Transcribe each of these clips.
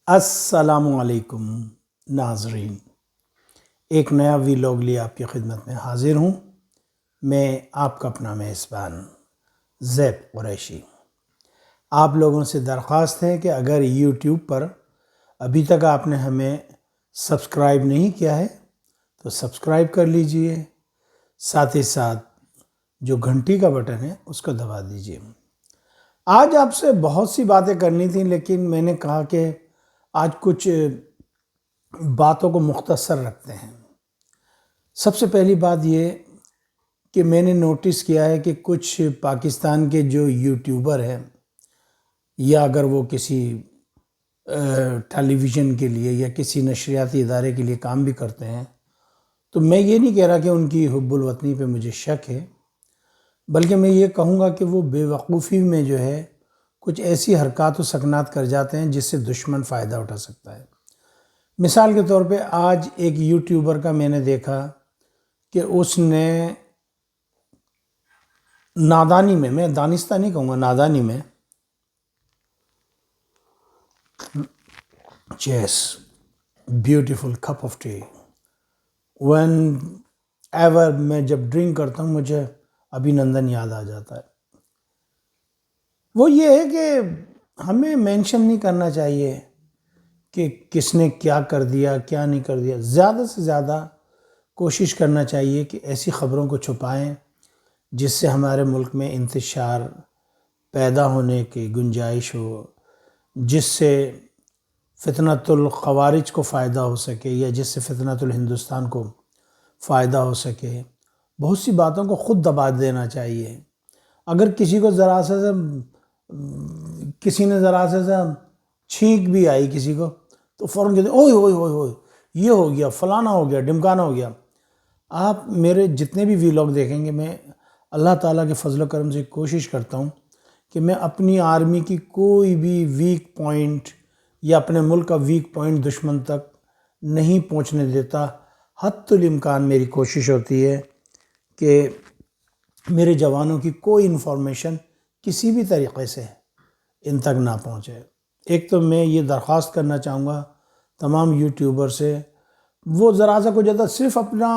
السلام علیکم ناظرین، ایک نیا ویلاگ لیے آپ کی خدمت میں حاضر ہوں۔ میں آپ کا اپنا میزبان زیب قریشی۔ آپ لوگوں سے درخواست ہے کہ اگر یوٹیوب پر ابھی تک آپ نے ہمیں سبسکرائب نہیں کیا ہے تو سبسکرائب کر لیجئے، ساتھ ہی ساتھ جو گھنٹی کا بٹن ہے اس کو دبا دیجئے۔ آج آپ سے بہت سی باتیں کرنی تھیں، لیکن میں نے کہا کہ آج کچھ باتوں کو مختصر رکھتے ہیں۔ سب سے پہلی بات یہ کہ میں نے نوٹس کیا ہے کہ کچھ پاکستان کے جو یوٹیوبر ہیں، یا اگر وہ کسی ٹیلی ویژن کے لیے یا کسی نشریاتی ادارے کے لیے کام بھی کرتے ہیں، تو میں یہ نہیں کہہ رہا کہ ان کی حب الوطنی پہ مجھے شک ہے، بلکہ میں یہ کہوں گا کہ وہ بے وقوفی میں جو ہے کچھ ایسی حرکات و سکنات کر جاتے ہیں جس سے دشمن فائدہ اٹھا سکتا ہے۔ مثال کے طور پہ آج ایک یوٹیوبر کا میں نے دیکھا کہ اس نے نادانی میں دانستہ نہیں کہوں گا، نادانی میں such beautiful cup of tea, whenever میں جب ڈرنک کرتا ہوں مجھے ابھی نندن یاد آ جاتا ہے۔ وہ یہ ہے کہ ہمیں مینشن نہیں کرنا چاہیے کہ کس نے کیا کر دیا کیا نہیں کر دیا۔ زیادہ سے زیادہ کوشش کرنا چاہیے کہ ایسی خبروں کو چھپائیں جس سے ہمارے ملک میں انتشار پیدا ہونے کی گنجائش ہو، جس سے فتنۃ الخوارج کو فائدہ ہو سکے یا جس سے فتنۃ الہندوستان کو فائدہ ہو سکے۔ بہت سی باتوں کو خود دبا دینا چاہیے۔ اگر کسی کو کسی نے ذرا سا چھینک بھی آئی کسی کو تو فوراً کہتے ہیں اوئے اوئے اوئے اوئے یہ ہو گیا، فلانا ہو گیا، ڈمکانا ہو گیا۔ آپ میرے جتنے بھی ویلاگ دیکھیں گے، میں اللہ تعالیٰ کے فضل و کرم سے کوشش کرتا ہوں کہ میں اپنی آرمی کی کوئی بھی ویک پوائنٹ یا اپنے ملک کا ویک پوائنٹ دشمن تک نہیں پہنچنے دیتا۔ حتی الامکان میری کوشش ہوتی ہے کہ میرے جوانوں کی کوئی انفارمیشن کسی بھی طریقے سے ان تک نہ پہنچے۔ ایک تو میں یہ درخواست کرنا چاہوں گا تمام یوٹیوبر سے، وہ ذرا سا کچھ زیادہ صرف اپنا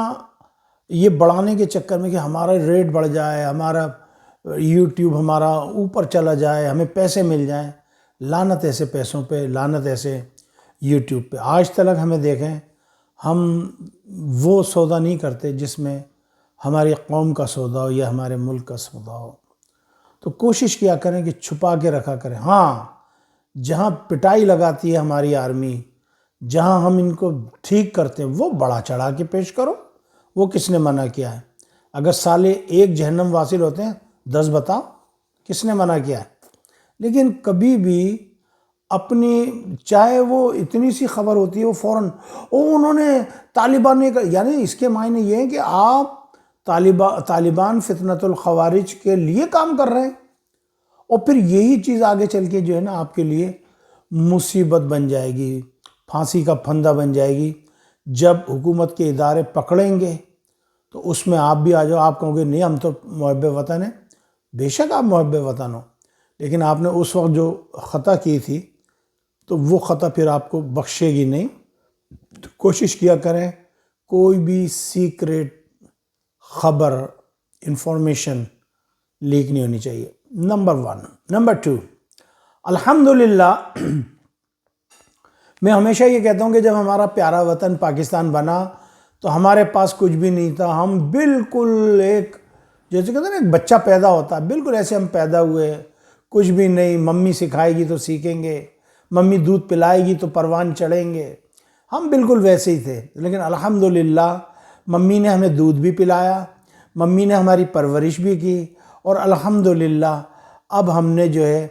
یہ بڑھانے کے چکر میں کہ ہمارا ریٹ بڑھ جائے، ہمارا یوٹیوب ہمارا اوپر چلا جائے، ہمیں پیسے مل جائیں۔ لعنت ایسے پیسوں پہ، لعنت ایسے یوٹیوب پہ۔ آج تک ہمیں دیکھیں، ہم وہ سودا نہیں کرتے جس میں ہماری قوم کا سودا ہو یا ہمارے ملک کا سودا ہو۔ تو کوشش کیا کریں کہ چھپا کے رکھا کریں۔ ہاں، جہاں پٹائی لگاتی ہے ہماری آرمی، جہاں ہم ان کو ٹھیک کرتے ہیں، وہ بڑا چڑھا کے پیش کرو۔ وہ کس نے منع کیا ہے؟ اگر سالے ایک جہنم واصل ہوتے ہیں 10 بتاؤ، کس نے منع کیا ہے؟ لیکن کبھی بھی اپنی، چاہے وہ اتنی سی خبر ہوتی ہے، وہ فوراً انہوں نے طالبان نے، یعنی اس کے معنی یہ ہے کہ آپ طالبان فتنۃ الخوارج کے لیے کام کر رہے ہیں، اور پھر یہی چیز آگے چل کے جو ہے نا آپ کے لیے مصیبت بن جائے گی، پھانسی کا پھندہ بن جائے گی۔ جب حکومت کے ادارے پکڑیں گے تو اس میں آپ بھی آ جاؤ، آپ کہو گے نہیں ہم تو محب وطن ہیں۔ بے شک آپ محب وطن ہو، لیکن آپ نے اس وقت جو خطا کی تھی تو وہ خطا پھر آپ کو بخشے گی نہیں۔ تو کوشش کیا کریں کوئی بھی سیکریٹ خبر، انفارمیشن لیک نہیں ہونی چاہیے، نمبر 1۔ نمبر 2، الحمدللہ میں ہمیشہ یہ کہتا ہوں کہ جب ہمارا پیارا وطن پاکستان بنا تو ہمارے پاس کچھ بھی نہیں تھا۔ ہم بالکل ایک، جیسے کہتے ہیں نا ایک بچہ پیدا ہوتا ہے، بالکل ایسے ہم پیدا ہوئے، کچھ بھی نہیں۔ ممی سکھائے گی تو سیکھیں گے، ممی دودھ پلائے گی تو پروان چڑھیں گے، ہم بالکل ویسے ہی تھے۔ لیکن الحمدللہ ممی نے ہمیں دودھ بھی پلایا، ممی نے ہماری پرورش بھی کی، اور الحمدللہ اب ہم نے جو ہے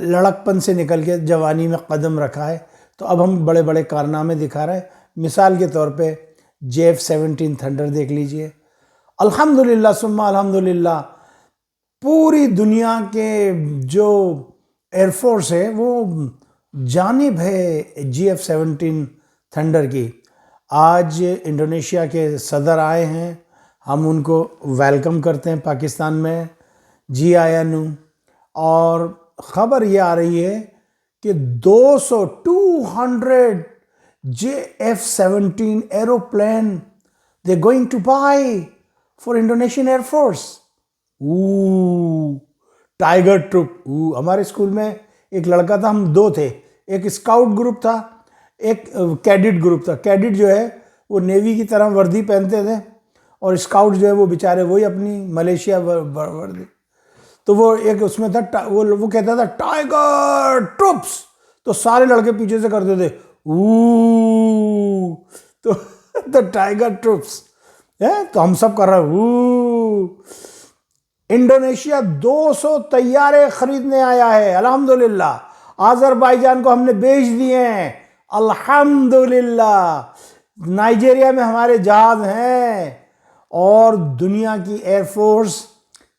لڑکپن سے نکل کے جوانی میں قدم رکھا ہے، تو اب ہم بڑے بڑے کارنامے دکھا رہے ہیں۔ مثال کے طور پہ JF-17 تھنڈر دیکھ لیجئے۔ الحمدللہ ثم الحمدللہ پوری دنیا کے جو ایئر فورس ہے وہ جانب ہے JF-17 تھنڈر کی۔ آج انڈونیشیا کے صدر آئے ہیں، ہم ان کو ویلکم کرتے ہیں پاکستان میں، جی آیا نو۔ اور خبر یہ آ رہی ہے کہ 200 JF-17 aeroplane they going to buy for Indonesian air force. Tiger troop. ہمارے اسکول میں ایک لڑکا تھا, ہم دو تھے, ایک اسکاؤٹ گروپ تھا, ایک کیڈٹ گروپ تھا. کیڈٹ جو ہے وہ نیوی کی طرح وردی پہنتے تھے, اور اسکاؤٹ جو ہے وہ بیچارے وہی اپنی ملیشیا وردی. تو وہ ایک اس میں تھا, وہ کہتا تھا ٹائیگر ٹروپس, تو سارے لڑکے پیچھے سے کرتے تھے تو ٹائیگر ٹروپس. تو ہم سب کر رہے انڈونیشیا 200 طیارے خریدنے آیا ہے الحمدللہ. آذربائیجان کو ہم نے بیچ دیے ہیں الحمدللہ. نائجیریا میں ہمارے جہاز ہیں, اور دنیا کی ایئر فورس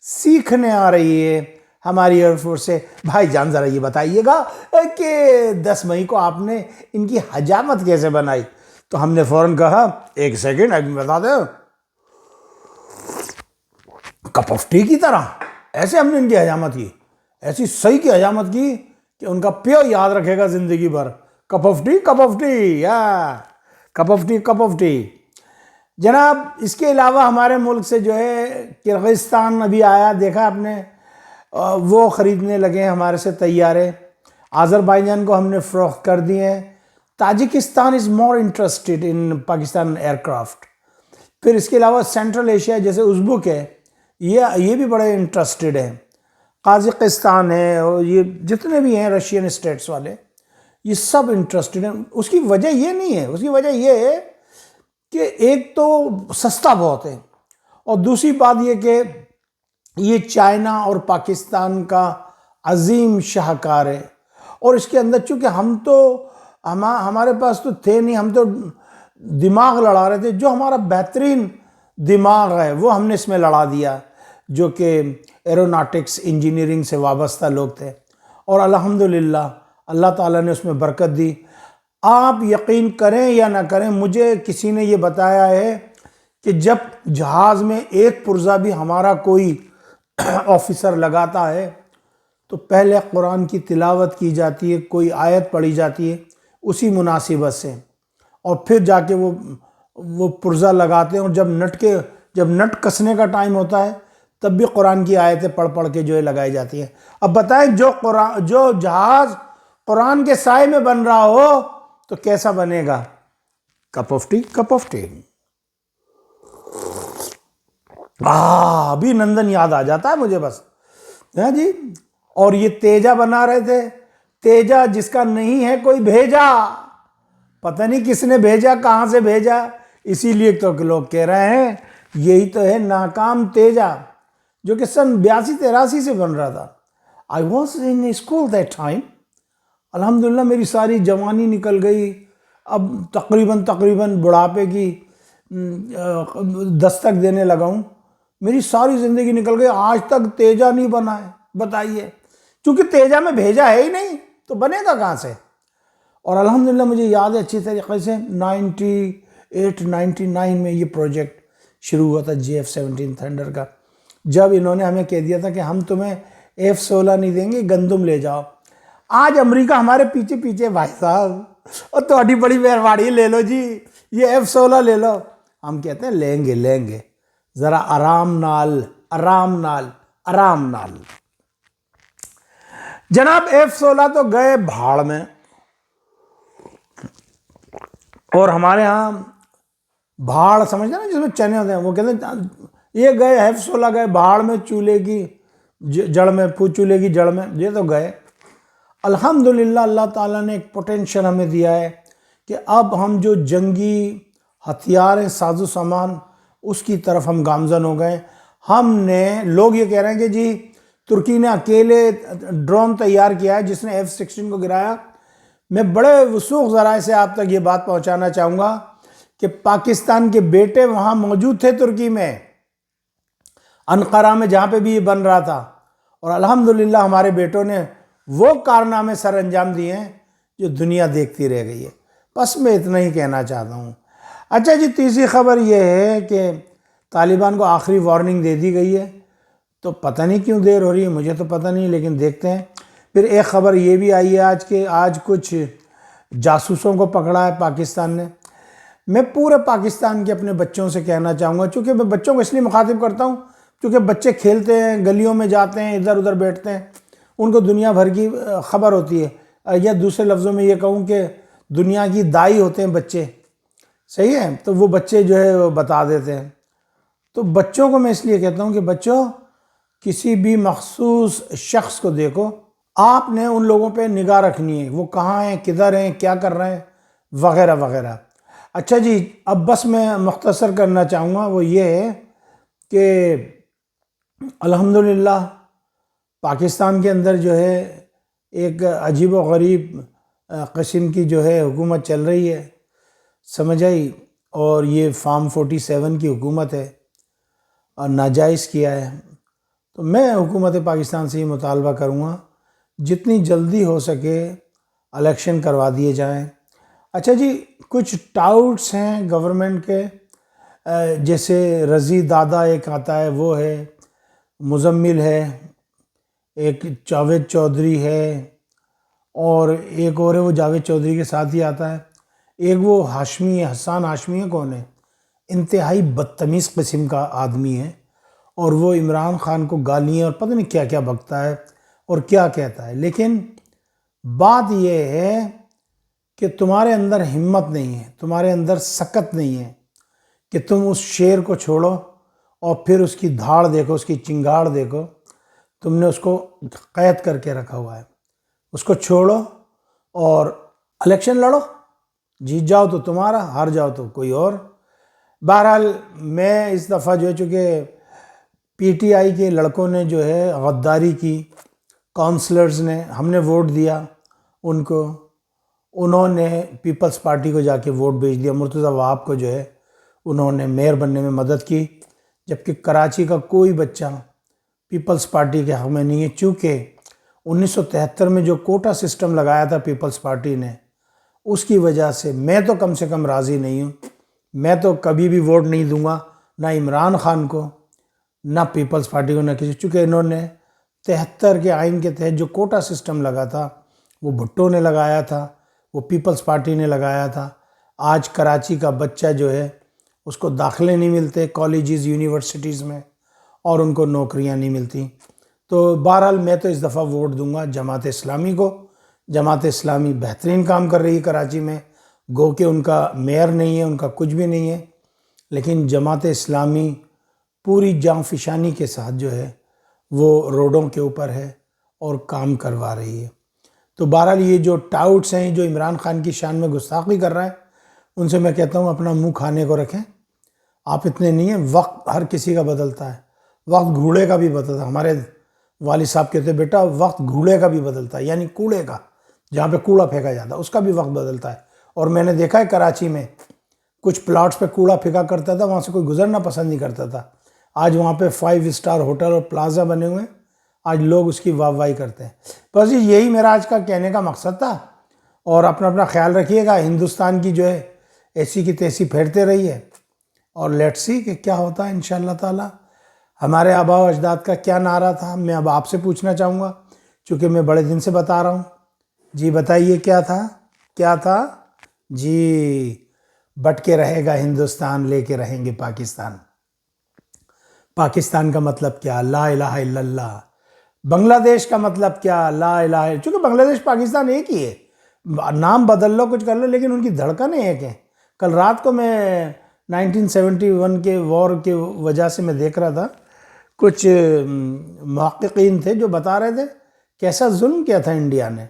سیکھنے آ رہی ہے ہماری ایئر فورس سے. بھائی جان ذرا یہ بتائیے گا کہ 10 مئی کو آپ نے ان کی حجامت کیسے بنائی؟ تو ہم نے فوراً کہا ایک سیکنڈ بتا دیں, کپ آف ٹی کی طرح ایسے ہم نے ان کی حجامت کی, ایسی صحیح کی حجامت کی کہ ان کا پیو یاد رکھے گا زندگی بھر. Cup of tea, cup of tea, cup of tea, cup of T. جناب اس کے علاوہ ہمارے ملک سے جو ہے کرغزستان ابھی آیا, دیکھا آپ نے, وہ خریدنے لگے ہیں ہمارے سے طیارے. آذربائیجان کو ہم نے فروخت کر دیے ہیں. Tajikistan is more interested in Pakistan aircraft. پھر اس کے علاوہ سینٹرل ایشیا جیسے ازبک ہے, یہ بھی بڑے انٹرسٹڈ ہیں. قازقستان ہے, اور یہ جتنے بھی ہیں رشین اسٹیٹس والے, یہ سب انٹرسٹڈ ہیں. اس کی وجہ یہ نہیں ہے, اس کی وجہ یہ ہے کہ ایک تو سستا بہت ہے, اور دوسری بات یہ کہ یہ چائنا اور پاکستان کا عظیم شاہکار ہے. اور اس کے اندر چونکہ ہمارے پاس تو تھے نہیں, ہم تو دماغ لڑا رہے تھے. جو ہمارا بہترین دماغ ہے وہ ہم نے اس میں لڑا دیا, جو کہ ایروناٹکس انجینئرنگ سے وابستہ لوگ تھے, اور الحمدللہ اللہ تعالیٰ نے اس میں برکت دی. آپ یقین کریں یا نہ کریں, مجھے کسی نے یہ بتایا ہے کہ جب جہاز میں ایک پرزہ بھی ہمارا کوئی آفیسر لگاتا ہے تو پہلے قرآن کی تلاوت کی جاتی ہے, کوئی آیت پڑھی جاتی ہے اسی مناسبت سے, اور پھر جا کے وہ پرزہ لگاتے ہیں. اور جب نٹ کسنے کا ٹائم ہوتا ہے تب بھی قرآن کی آیتیں پڑھ کے جو ہے لگائی جاتی ہیں. اب بتائیں جو جہاز قرآن کے سائے میں بن رہا ہو تو کیسا بنے گا؟ Cup of tea, cup of tea. Abhinandan یاد آ جاتا ہے مجھے بس, جی. اور یہ تیجا بنا رہے تھے, تیجا جس کا نہیں ہے کوئی بھیجا, پتہ نہیں کس نے بھیجا, کہاں سے بھیجا. اسی لیے تو لوگ کہہ رہے ہیں یہی تو ہے ناکام تیجا, جو کہ سن 82-83 سے بن رہا تھا. I was in school that time. الحمدللہ میری ساری جوانی نکل گئی, اب تقریباً بڑھاپے کی دستک دینے لگا ہوں. میری ساری زندگی نکل گئی, آج تک تیجا نہیں بنا ہے. بتائیے, چونکہ تیجا میں بھیجا ہے ہی نہیں تو بنے گا کہاں سے. اور الحمدللہ مجھے یاد ہے اچھی طریقے سے 98-99 میں یہ پروجیکٹ شروع ہوا تھا JF-17 تھنڈر کا, جب انہوں نے ہمیں کہہ دیا تھا کہ ہم تمہیں F-16 نہیں دیں گے, گندم لے جاؤ. آج امریکہ ہمارے پیچھے بھائی صاحب, اور تھوڑی بڑی مہربانی لے لو جی, یہ F-16 لے لو. ہم کہتے ہیں لیں گے ذرا آرام نال. جناب F-16 تو گئے بھاڑ میں, اور ہمارے ہاں بھاڑ سمجھتے ہیں نا جس میں چنے ہوتے ہیں, وہ کہتے ہیں یہ گئے F-16 گئے بھاڑ میں, چولہے کی جڑ میں, یہ تو گئے. الحمدللہ اللہ تعالیٰ نے ایک پوٹینشل ہمیں دیا ہے کہ اب ہم جو جنگی ہتھیار ہیں, ساز و سامان, اس کی طرف ہم گامزن ہو گئے. لوگ یہ کہہ رہے ہیں کہ جی ترکی نے اکیلے ڈرون تیار کیا ہے جس نے F-16 کو گرایا. میں بڑے وثوق ذرائع سے آپ تک یہ بات پہنچانا چاہوں گا کہ پاکستان کے بیٹے وہاں موجود تھے ترکی میں, انقرہ میں, جہاں پہ بھی یہ بن رہا تھا, اور الحمدللہ ہمارے بیٹوں نے وہ کارنامے سر انجام دیے ہیں جو دنیا دیکھتی رہ گئی ہے. بس میں اتنا ہی کہنا چاہتا ہوں. اچھا جی, تیسری خبر یہ ہے کہ طالبان کو آخری وارننگ دے دی گئی ہے. تو پتہ نہیں کیوں دیر ہو رہی ہے, مجھے تو پتہ نہیں, لیکن دیکھتے ہیں. پھر ایک خبر یہ بھی آئی ہے آج کہ آج کچھ جاسوسوں کو پکڑا ہے پاکستان نے۔ میں پورے پاکستان کے اپنے بچوں سے کہنا چاہوں گا، چونکہ میں بچوں کو اس لیے مخاطب کرتا ہوں کیونکہ بچے کھیلتے ہیں، گلیوں میں جاتے ہیں، ادھر ادھر بیٹھتے ہیں، ان کو دنیا بھر کی خبر ہوتی ہے، یا دوسرے لفظوں میں یہ کہوں کہ دنیا کی دائی ہوتے ہیں بچے، صحیح ہے؟ تو وہ بچے جو ہے وہ بتا دیتے ہیں۔ تو بچوں کو میں اس لیے کہتا ہوں کہ بچوں، کسی بھی مخصوص شخص کو دیکھو، آپ نے ان لوگوں پہ نگاہ رکھنی ہے، وہ کہاں ہیں، کدھر ہیں، کیا کر رہے ہیں، وغیرہ وغیرہ۔ اچھا جی، اب بس میں مختصر کرنا چاہوں گا، وہ یہ ہے کہ الحمدللہ پاکستان کے اندر جو ہے ایک عجیب و غریب قسم کی جو ہے حکومت چل رہی ہے، سمجھ آئی؟ اور یہ فارم 47 کی حکومت ہے اور ناجائز کیا ہے۔ تو میں حکومت پاکستان سے یہ مطالبہ کروں گا جتنی جلدی ہو سکے الیکشن کروا دیے جائیں۔ اچھا جی، کچھ ٹاؤٹس ہیں گورنمنٹ کے، جیسے رضی دادا ایک آتا ہے، وہ ہے، مزمل ہے، ایک جاوید چودھری ہے، اور ایک اور ہے وہ جاوید چودھری کے ساتھ ہی آتا ہے، ایک وہ ہاشمی ہے، حسان ہاشمی ہے، کون ہے؟ انتہائی بدتمیز قسم کا آدمی ہے، اور وہ عمران خان کو گالیاں اور پتہ نہیں کیا کیا بکتا ہے اور کیا کہتا ہے۔ لیکن بات یہ ہے کہ تمہارے اندر ہمت نہیں ہے، تمہارے اندر سکت نہیں ہے کہ تم اس شیر کو چھوڑو اور پھر اس کی دھاڑ دیکھو، اس کی چنگاڑ دیکھو۔ تم نے اس کو قید کر کے رکھا ہوا ہے، اس کو چھوڑو اور الیکشن لڑو، جیت جاؤ تو تمہارا، ہار جاؤ تو کوئی اور۔ بہرحال میں اس دفعہ جو ہے، چونکہ پی ٹی آئی کے لڑکوں نے جو ہے غداری کی، کونسلرز نے، ہم نے ووٹ دیا ان کو، انہوں نے پیپلز پارٹی کو جا کے ووٹ بھیج دیا، مرتضی وہاب کو جو ہے انہوں نے میئر بننے میں مدد کی، جبکہ کراچی کا کوئی بچہ پیپلز پارٹی کے حق میں نہیں ہے، چونکہ 1973 میں جو کوٹا سسٹم لگایا تھا پیپلز پارٹی نے، اس کی وجہ سے میں تو کم سے کم راضی نہیں ہوں۔ میں تو کبھی بھی ووٹ نہیں دوں گا، نہ عمران خان کو، نہ پیپلز پارٹی کو، نہ کسی، چونکہ انہوں نے 73 کے آئین کے تحت جو کوٹا سسٹم لگا تھا وہ بھٹو نے لگایا تھا، وہ پیپلز پارٹی نے لگایا تھا۔ آج کراچی کا بچہ جو ہے اس کو داخلے نہیں ملتے کالجز، یونیورسٹیز میں، اور ان کو نوکریاں نہیں ملتی۔ تو بہرحال میں تو اس دفعہ ووٹ دوں گا جماعت اسلامی کو۔ جماعت اسلامی بہترین کام کر رہی ہے کراچی میں، گو کہ ان کا میئر نہیں ہے، ان کا کچھ بھی نہیں ہے، لیکن جماعت اسلامی پوری جاں فشانی کے ساتھ جو ہے وہ روڈوں کے اوپر ہے اور کام کروا رہی ہے۔ تو بہرحال یہ جو ٹاؤٹس ہیں، جو عمران خان کی شان میں گستاخی کر رہا ہے، ان سے میں کہتا ہوں اپنا منہ کھانے کو رکھیں۔ آپ اتنے نہیں ہیں، وقت ہر کسی کا بدلتا ہے، وقت گھوڑے کا بھی بدلتا ہے۔ ہمارے والد صاحب کہتے ہیں بیٹا وقت گھوڑے کا بھی بدلتا ہے، یعنی کوڑے کا، جہاں پہ کوڑا پھینکا جاتا ہے اس کا بھی وقت بدلتا ہے۔ اور میں نے دیکھا ہے کراچی میں کچھ پلاٹس پہ کوڑا پھینکا کرتا تھا، وہاں سے کوئی گزرنا پسند نہیں کرتا تھا، آج وہاں پہ 5 اسٹار ہوٹل اور پلازا بنے ہوئے ہیں، آج لوگ اس کی واہ واہی کرتے ہیں۔ بس یہی میرا آج کا کہنے کا مقصد تھا، اور اپنا خیال رکھیے گا۔ ہندوستان کی جو ہے ایسی کی تیسی پھیرتے رہی ہے، اور لیٹس سی کہ کیا ہوتا ہے انشاءاللہ تعالی۔ ہمارے آباء و اجداد کا کیا نعرہ تھا، میں اب آپ سے پوچھنا چاہوں گا، چونکہ میں بڑے دن سے بتا رہا ہوں۔ جی بتائیے کیا تھا؟ کیا تھا؟ جی، بٹ کے رہے گا ہندوستان، لے کے رہیں گے پاکستان۔ پاکستان کا مطلب کیا؟ لا الہ الا اللہ۔ بنگلہ دیش کا مطلب کیا؟ لا الہ الا، چونکہ بنگلہ دیش پاکستان ایک ہی ہے، نام بدل لو کچھ کر لو لیکن ان کی دھڑکنیں ایک ہیں۔ کل رات کو میں 1971 کے وار کی وجہ سے میں دیکھ رہا تھا، کچھ محققین تھے جو بتا رہے تھے کیسا ظلم کیا تھا انڈیا نے،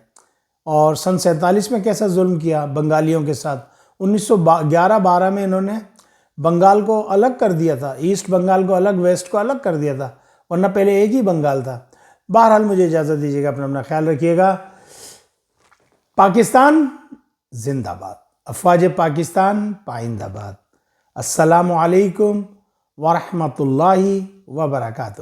اور سن 47 میں کیسا ظلم کیا بنگالیوں کے ساتھ۔ 1911-12 میں انہوں نے بنگال کو الگ کر دیا تھا، ایسٹ بنگال کو الگ، ویسٹ کو الگ کر دیا تھا، ورنہ پہلے ایک ہی بنگال تھا۔ بہرحال مجھے اجازت دیجیے گا، اپنا خیال رکھیے گا۔ پاکستان زندہ باد، افواج پاکستان پائندہ باد۔ السلام علیکم ورحمۃ اللہ وبرکاتہ۔